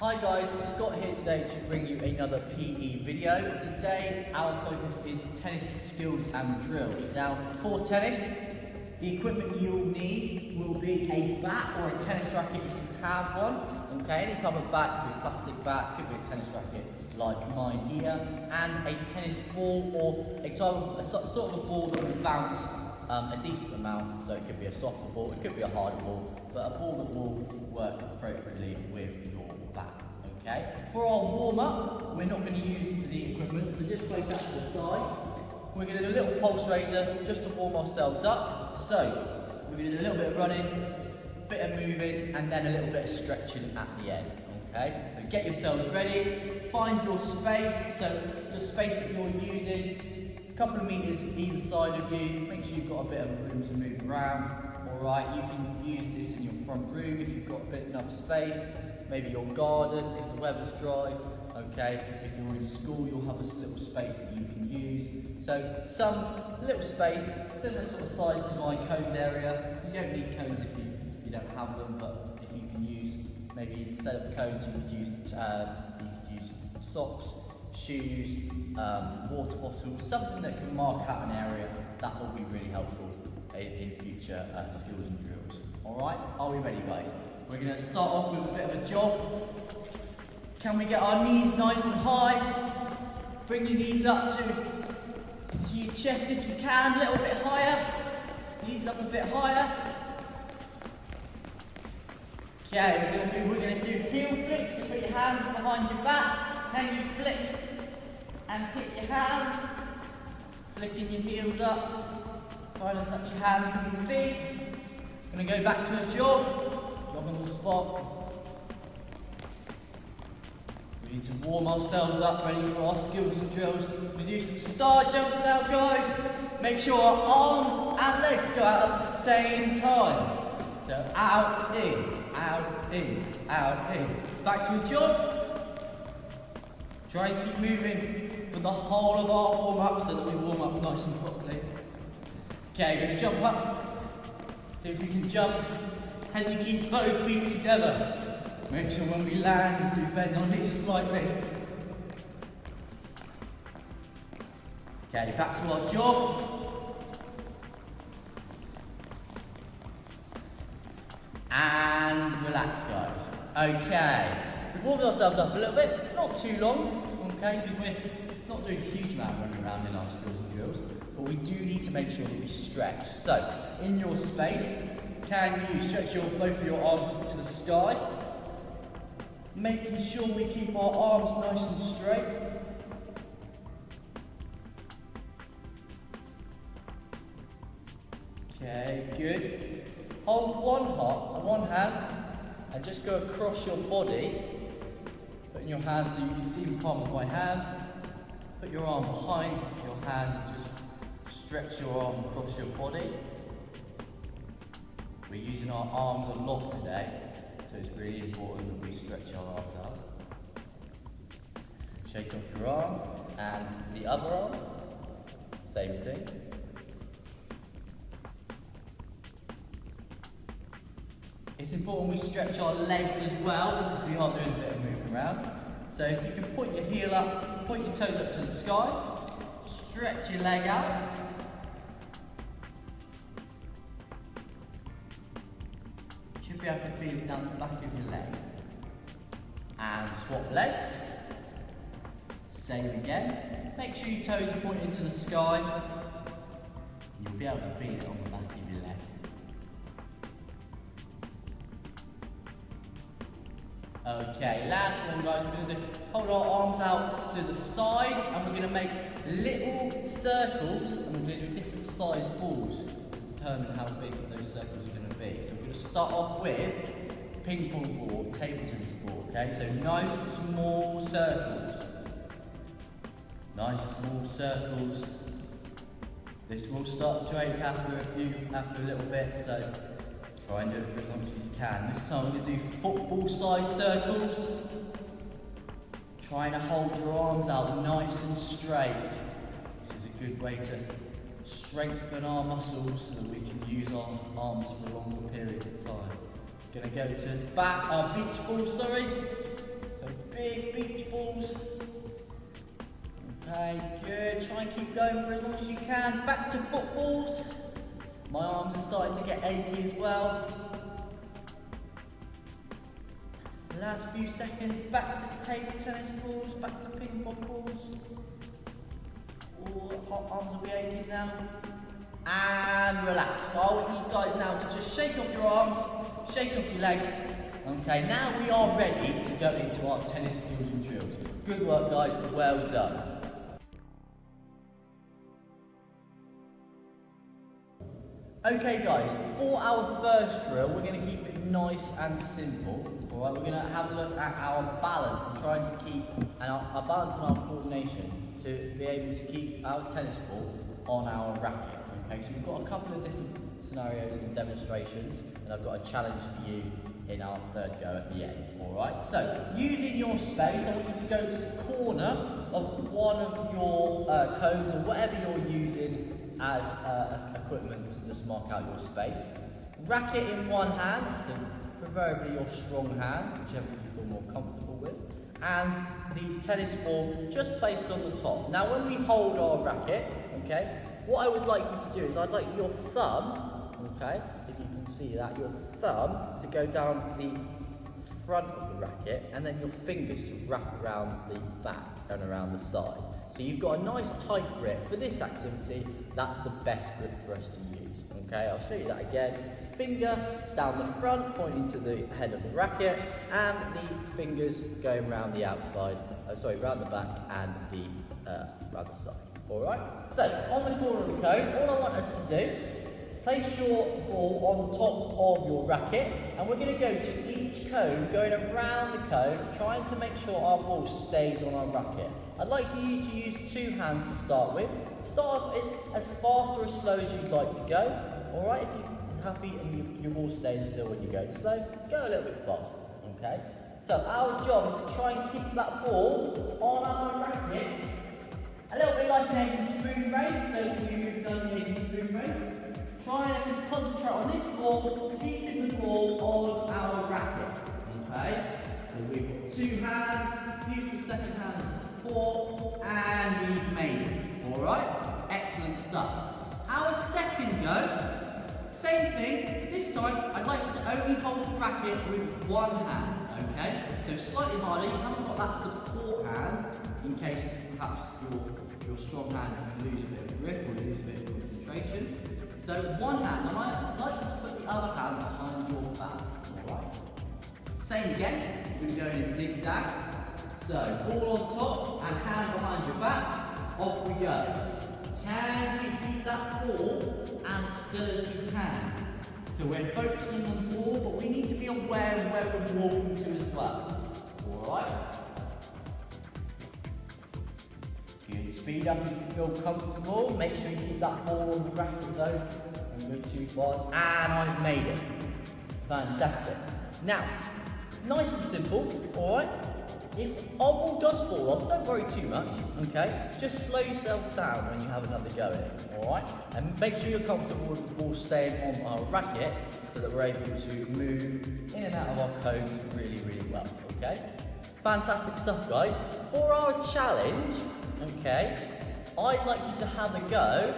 Hi guys, Scott here today to bring you another PE video. Today our focus is tennis skills and drills. Now for tennis, the equipment you'll need will be a bat or a tennis racket if you have one. Okay, any type of bat, could be a plastic bat, could be a tennis racket like mine here, and a tennis ball or a sort of a ball that will bounce a decent amount. So it could be a softer ball, it could be a harder ball, but a ball that will work appropriately with your bat. Okay. For our warm up, we're not going to use the equipment, so just place that to the side. We're going to do a little pulse raiser just to warm ourselves up. So we're going to do a little bit of running, bit of moving, and then a little bit of stretching at the end. Okay. So get yourselves ready. Find your space. So the space that you're using, a couple of meters either side of you. Make sure you've got a bit of room to move around. Alright, you can use this in your front room if you've got a bit enough space, maybe your garden if the weather's dry, okay, if you're in school you'll have a little space that you can use. So some little space, similar sort of size to my cone area. You don't need cones if you don't have them, but if you can use, maybe instead of cones you could use socks, shoes, water bottles, something that can mark out an area. That will be really helpful in future skills and drills. Alright, are we ready guys? We're going to start off with a bit of a jog. Can we get our knees nice and high? Bring your knees up to your chest if you can, a little bit higher. Knees up a bit higher. Okay, we're going to do heel flicks, so put your hands behind your back. Can you flick and hit your hands? Flicking your heels up. Try to touch your hands with your feet. Going to go back to a jog on the spot. We need to warm ourselves up, ready for our skills and drills. We do some star jumps now, guys. Make sure our arms and legs go out at the same time. So out, in, out, in, out, in. Back to a jog. Try and keep moving for the whole of our warm up so that we warm up nice and properly. Okay, we're going to jump up. See if we can jump. And you keep both feet together. Make sure when we land, we bend our knees slightly. Okay, back to our jog. And relax, guys. Okay, we've warmed ourselves up a little bit, not too long, okay, because we're not doing a huge amount of running around in our skills and drills, but we do need to make sure that we stretch. So, in your space, can you stretch both of your arms to the sky? Making sure we keep our arms nice and straight. Okay, good. Hold one hand and just go across your body. Put in your hand so you can see the palm of my hand. Put your arm behind your hand and just stretch your arm across your body. We're using our arms a lot today, so it's really important that we stretch our arms out. Shake off your arm, and the other arm, same thing. It's important we stretch our legs as well, because we are doing a bit of moving around. So if you can point your heel up, point your toes up to the sky, stretch your leg out. Be able to feel it down the back of your leg. And swap legs. Same again. Make sure your toes are pointing to the sky. You'll be able to feel it on the back of your leg. Okay, last one guys, we're going to hold our arms out to the sides and we're going to make little circles and we're going to do different size balls to determine how big those circles are going to be. So we're going to start off with ping pong ball, table tennis ball, okay? So nice small circles. Nice small circles. This will start to ache after a little bit, so try and do it for as long as you can. This time we're going to do football size circles. Trying to hold your arms out nice and straight. This is a good way to strengthen our muscles so that we can use our arms for longer periods of time. Going to go to beach ball, sorry. big beach balls. Okay, good. Try and keep going for as long as you can. Back to footballs. My arms are starting to get achy as well. Last few seconds, back to table tennis balls, back to ping pong balls. Oh, hot arms will be aching now. And relax. So I want you guys now to just shake off your arms, shake off your legs. Okay, now we are ready to go into our tennis skills and drills. Good work guys, well done. Okay guys, for our first drill, we're going to keep it nice and simple. Alright, we're going to have a look at our balance and trying to keep our balance and our coordination to be able to keep our tennis ball on our racket. Okay, so we've got a couple of different scenarios and demonstrations, and I've got a challenge for you in our third go at the end. Alright, so using your space, I want you to go to the corner of one of your cones or whatever you're using as equipment to just mark out your space. Racket in one hand, so preferably your strong hand, whichever you feel more comfortable with, and the tennis ball just placed on the top. Now when we hold our racket, okay, what I would like you to do is I'd like your thumb, okay, if you can see that, your thumb to go down the front of the racket and then your fingers to wrap around the back and around the side. So you've got a nice tight grip. For this activity, that's the best grip for us to use. Okay, I'll show you that again. Finger down the front, pointing to the head of the racket, and the fingers going around the outside, around the back and the around the side. Alright, so on the corner of the cone, all I want us to do, place your ball on top of your racket, and we're going to go to each cone, going around the cone, trying to make sure our ball stays on our racket. I'd like you to use two hands to start with. Start off as fast or as slow as you'd like to go. Alright, if you're happy and your ball stays still when you're going slow, go a little bit faster. Okay? So our job is to try and keep that ball on our racket, a little bit like an egg and spoon race. Those of you who've done the egg and spoon race, try and concentrate on this ball, keeping the ball on our racket. Okay? So we've got two hands, use the second hand as a support, and we've made it. Alright? Excellent stuff. Our second go, same thing. This time, I'd like you to only hold the racket with one hand. Okay? So slightly harder, you haven't got that support hand, in case perhaps your strong hand you lose a bit of grip or lose a bit of concentration. So one hand, and I'd like you to put the other hand behind your back. Alright? Same again, we're going to go in a zigzag. So ball on top and hand behind your back, off we go. Can we keep that ball as still as we can? So we're focusing on the ball, but we need to be aware of where we're walking to as well. Alright? Good. Speed up if you feel comfortable. Make sure you keep that ball on the racket though. Don't go too fast. And I've made it. Fantastic. Now, nice and simple, alright? If our ball does fall off, don't worry too much, okay? Just slow yourself down when you have another go at it, alright? And make sure you're comfortable with the ball staying on our racket so that we're able to move in and out of our cones really, really well, okay? Fantastic stuff, guys. For our challenge, okay, I'd like you to have a go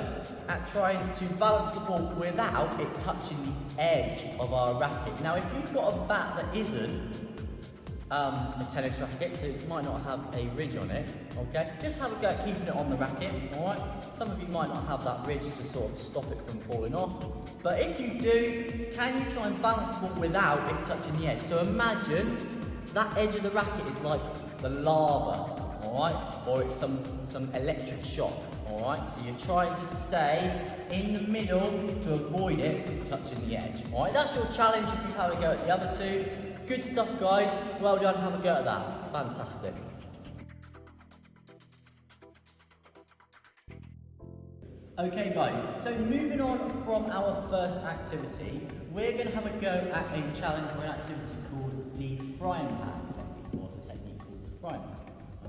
at trying to balance the ball without it touching the edge of our racket. Now, if you've got a bat that isn't a tennis racket, so it might not have a ridge on it, okay? Just have a go at keeping it on the racket, alright? Some of you might not have that ridge to sort of stop it from falling off, but if you do, can you try and balance the ball without it touching the edge? So imagine that edge of the racket is like the lava, alright? Or it's some electric shock, alright? So you're trying to stay in the middle to avoid it touching the edge, alright? That's your challenge if you have a go at the other two. Good stuff, guys. Well done. Have a go at that. Fantastic. Okay, guys. So moving on from our first activity, we're going to have a go at a challenge or an activity called the frying pan technique, or the technique called the frying pan.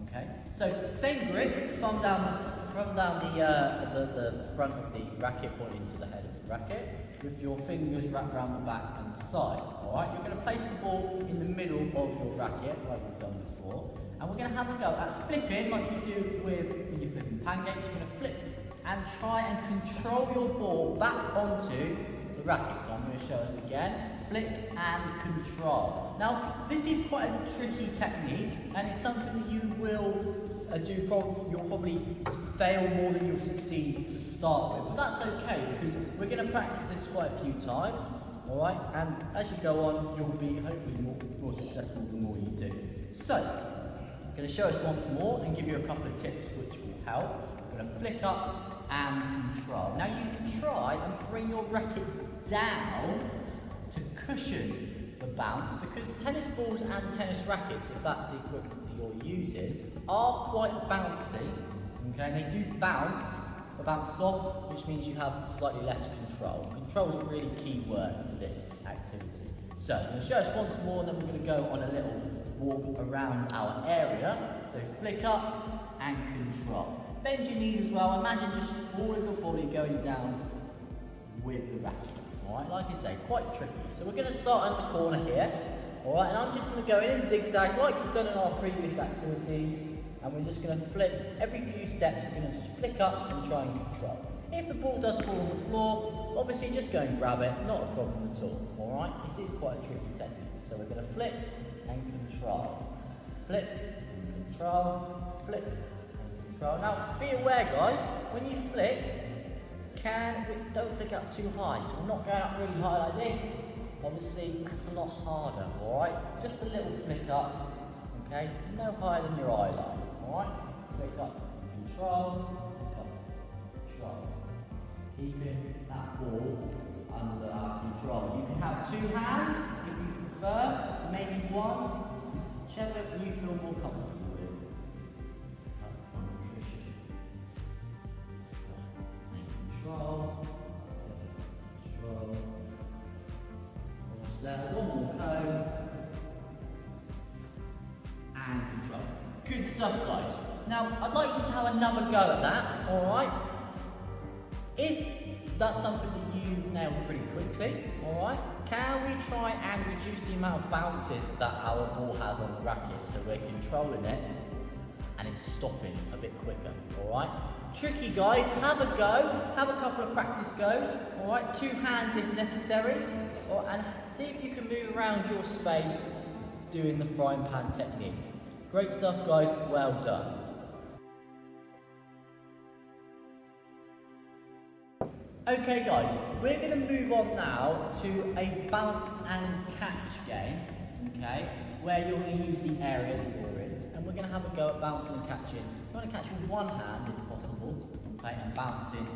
Okay. So same grip, thumb down the front of the racket, pointing to the head of the racket, with your fingers wrapped around the back and the side. Alright, you're going to place the ball in the middle of your racket, like we've done before, And we're going to have a go at flipping like you do when you're flipping pancakes. You're going to flip and try and control your ball back onto the racket. So I'm going to show us again. Flip and control. Now, this is quite a tricky technique, and it's something that you will do. You'll probably fail more than you'll succeed to start with, but that's okay because we're going to practice this quite a few times. All right, and as you go on, you'll be hopefully more successful the more you do. So, I'm going to show us once more and give you a couple of tips which will help. We're going to flick up and control. Now, you can try and bring your racket down to cushion the bounce, because tennis balls and tennis rackets, if that's the equipment that you're using, are quite bouncy. Okay, and they do bounce soft, which means you have slightly less control. Control is a really key word for this activity. So I'm going to show us once more, and then we're going to go on a little walk around our area. So flick up and control. Bend your knees as well. Imagine just all of your body going down with the racket. Alright, like I say, quite tricky. So we're going to start in the corner here. Alright, and I'm just going to go in a zigzag like we've done in our previous activities. And we're just going to flip every few steps. We're going to just flick up and try and control. If the ball does fall on the floor, obviously just go and grab it, not a problem at all. Alright, this is quite a tricky technique. So we're going to flip and control. Flip and control, flip and control. Now be aware guys, when you flick, don't flick up too high. So we're not going up really high like this. Obviously that's a lot harder, alright? Just a little flick up, okay? No higher than your eye line, alright? Flick up, control, keeping that ball under our control. You can have two hands if you prefer, maybe one, whichever you feel more comfortable with. On the cushion. Control. Almost there. One more cone. And control. Good stuff, guys. Now, I'd like you to have another go at that, alright? If that's something that you've nailed pretty quickly, alright, can we try and reduce the amount of bounces that our ball has on the racket so we're controlling it and it's stopping a bit quicker, alright? Tricky guys, have a go, have a couple of practice goes, alright, two hands if necessary, and see if you can move around your space doing the frying pan technique. Great stuff guys, well done. Okay guys, we're going to move on now to a bounce and catch game, okay, where you're going to use the area that you're in, and we're going to have a go at bouncing and catching. We're going to catch with one hand if possible, okay, and bouncing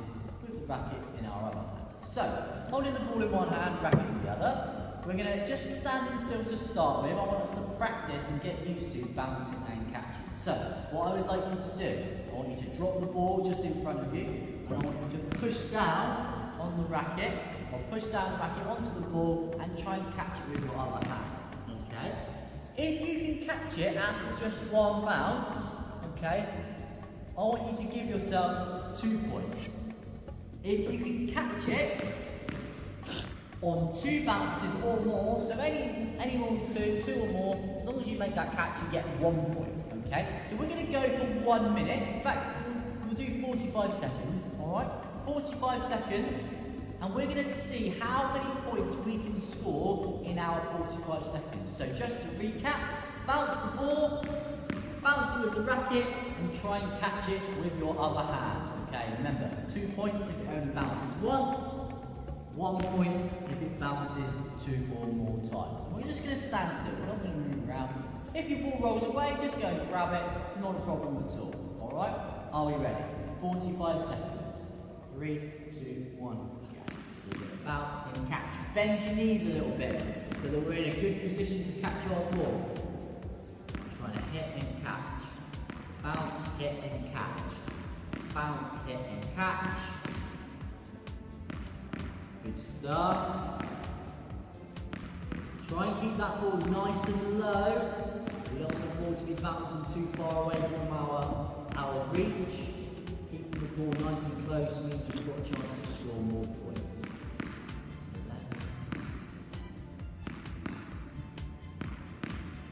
with the racket in our other hand. So, holding the ball in one hand, racket in the other, we're going to just standing still to start with. I want us to practice and get used to bouncing and catching. So, what I would like you to do, I want you to drop the ball just in front of you, and I want you to push down on the racket, or push down the racket onto the ball and try and catch it with your other hand, okay? If you can catch it after just one bounce, okay, I want you to give yourself 2 points. If you can catch it on 2 bounces or more, so any more than two or more, as long as you make that catch, you get 1 point, okay? So we're going to go for 1 minute. In fact, we'll do 45 seconds, alright? 45 seconds, and we're going to see how many points we can score in our 45 seconds. So just to recap, bounce the ball, bounce it with the racket, and try and catch it with your other hand. Okay, remember, 2 points if it only bounces once, 1 point if it bounces 2 or more times. And we're just going to stand still, we're not going to move around. If your ball rolls away, just go and grab it, not a problem at all. Alright, are we ready? 45 seconds. 3, 2, 1, go. We're going to bounce and catch. Bend your knees a little bit so that we're in a good position to catch our ball. Trying to hit and catch. Bounce, hit and catch. Bounce, hit and catch. Good stuff. Try and keep that ball nice and low. We don't want the ball to be bouncing too far away from our reach. Keeping the ball nice and close means you've got a chance to score more points.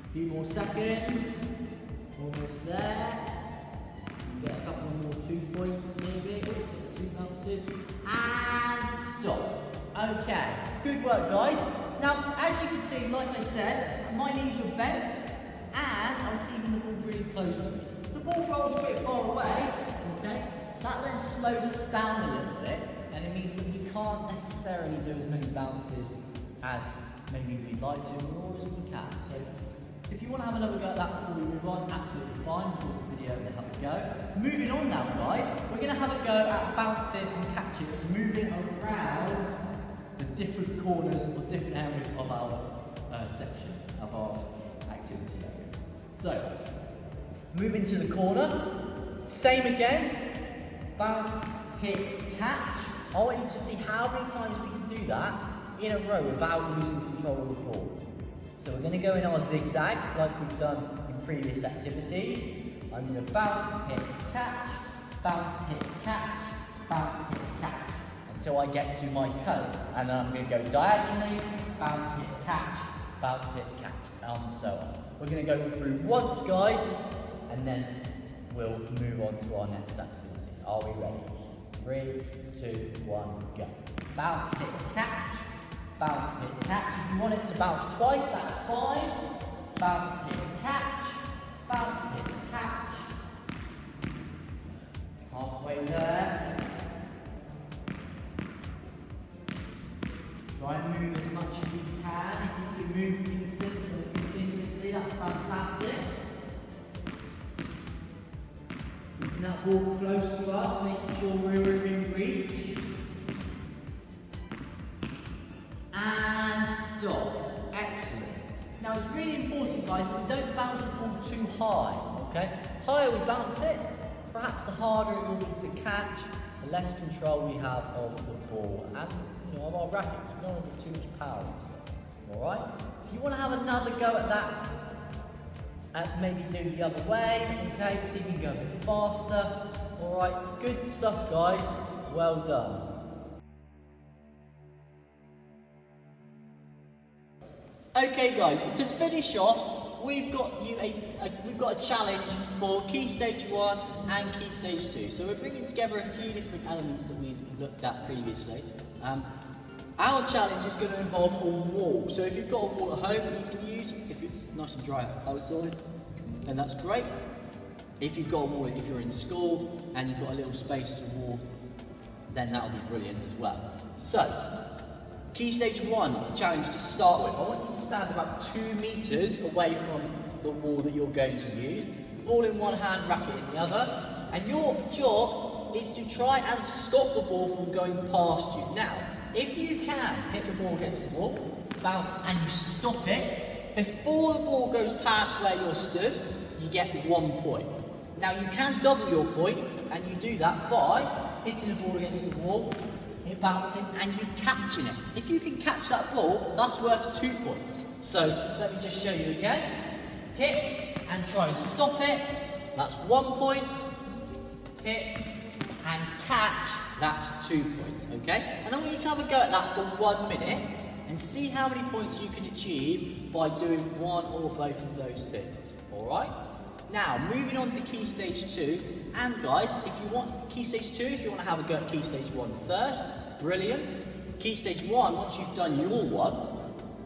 A few more seconds. Just there. You get a couple more 2 points maybe. Oops, 2 bounces. And stop. Okay, good work guys. Now, as you can see, like I said, my knees were bent and I was keeping the ball really close to me. The ball rolls a bit far away, okay? That then slows us down a little bit, and it means that we can't necessarily do as many bounces as maybe we'd like to, or as we can. So, if you want to have another go at that before we move on, absolutely fine. Pause the video and have a go. Moving on now, guys, we're going to have a go at bouncing and catching, moving around the different corners or different areas of our section, of our activity area. So, moving to the corner, same again, bounce, hit, catch. I want you to see how many times we can do that in a row without losing control of the ball. So we're going to go in our zigzag like we've done in previous activities. I'm going to bounce, hit, catch, bounce, hit, catch, bounce, hit, catch, until I get to my cone. And then I'm going to go diagonally, bounce, hit, catch, and so on. We're going to go through once, guys, and then we'll move on to our next activity. Are we ready? 3, 2, 1, go. Bounce, hit, catch, bounce, hit, catch. If you want it to bounce twice, that's fine. Bounce, hit, catch, bounce, hit, catch. Halfway there. Try and move as much as you can. If you can move consistently, continuously, that's fantastic. Keeping that ball close to us, making sure we're within reach. And stop. Excellent. Now it's really important, guys, that we don't bounce the ball too high, okay? Higher we bounce it, perhaps the harder it will be to catch, the less control we have of the ball and of our rackets. We don't want to put too much power into it. Alright? If you want to have another go at that, and maybe do the other way, okay? See if you can go a bit faster. Alright, good stuff guys. Well done. Okay guys, to finish off, we've got a challenge for Key Stage 1 and Key Stage 2. So we're bringing together a few different elements that we've looked at previously. Our challenge is going to involve a wall. So if you've got a wall at home you can use, if it's nice and dry outside, then that's great. If you've got a wall, if you're in school and you've got a little space to walk, then that'll be brilliant as well. So, Key Stage 1 challenge to start with. I want you to stand about 2 meters away from the wall that you're going to use. Ball in one hand, racket in the other. And your job is to try and stop the ball from going past you. Now, if you can hit the ball against the wall, bounce, and you stop it, before the ball goes past where you're stood, you get 1 point. Now you can double your points, and you do that by hitting the ball against the wall, it bouncing, and you catching it. If you can catch that ball, that's worth 2 points. So let me just show you again. Hit and try and stop it, that's 1 point. Hit and catch, that's 2 points, okay? And I want you to have a go at that for 1 minute and see how many points you can achieve by doing one or both of those things, alright? Now, moving on to Key Stage 2, and guys, if you want Key Stage 2, if you want to have a go at Key Stage 1 first, brilliant. Key Stage 1, once you've done your one,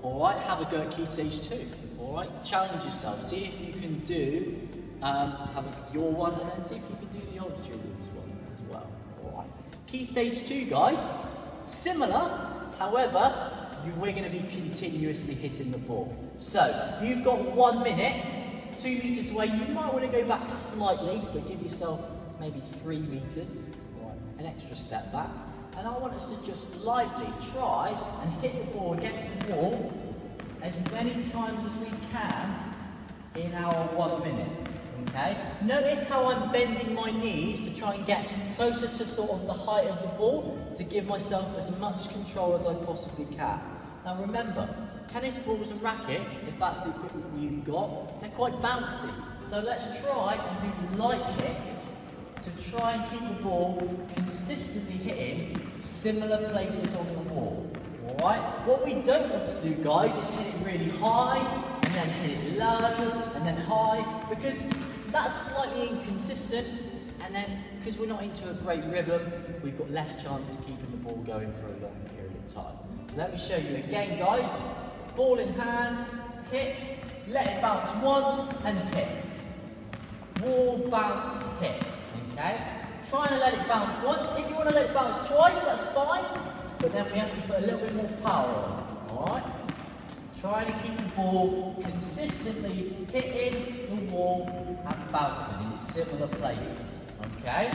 alright, have a go at Key Stage 2, alright? Challenge yourself, see if you can do your one, and then see if you can do the older children's one as well, alright? Key Stage 2, guys, similar, however, we're going to be continuously hitting the ball. So, you've got 1 minute, 2 meters away, you might want to go back slightly, so give yourself maybe 3 meters, right, an extra step back. And I want us to just lightly try and hit the ball against the wall as many times as we can in our 1 minute, okay? Notice how I'm bending my knees to try and get closer to sort of the height of the ball to give myself as much control as I possibly can. Now remember, tennis balls and rackets, if that's the equipment you've got, they're quite bouncy. So let's try and do light hits to try and keep the ball consistently hitting similar places on the wall. Alright? What we don't want to do, guys, is hit it really high, and then hit it low, and then high, because that's slightly inconsistent, and then because we're not into a great rhythm, we've got less chance of keeping the ball going for a long period of time. So let me show you again, guys. Ball in hand, hit, let it bounce once, and hit. Wall, bounce, hit, okay? Trying to let it bounce once. If you want to let it bounce twice, that's fine, but then we have to put a little bit more power on, alright? Trying to keep the ball consistently hitting the wall and bouncing in similar places, okay?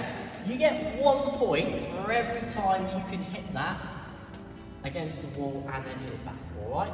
You get 1 point for every time you can hit that against the wall and then hit it back, alright?